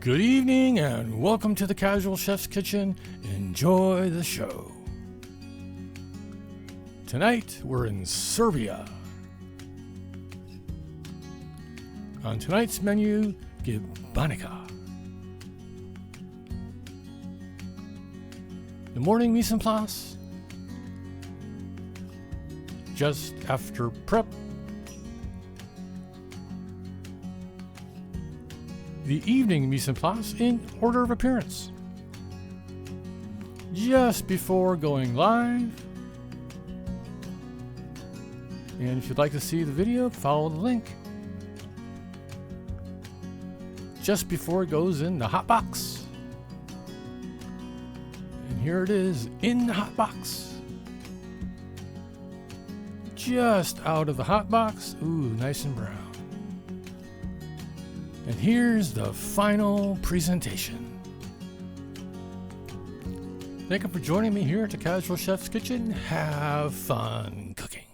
Good evening and welcome to the Casual Chef's Kitchen. Enjoy the show. Tonight we're in Serbia. On tonight's menu, Gibanica. The morning mise en place. Just after prep. The evening mise en place in order of appearance. Just before going live. And if you'd like to see the video, follow the link. Just before it goes in the hot box. And here it is in the hot box. Just out of the hot box. Ooh, nice and brown. And here's the final presentation. Thank you for joining me here at the Casual Chef's Kitchen. Have fun cooking.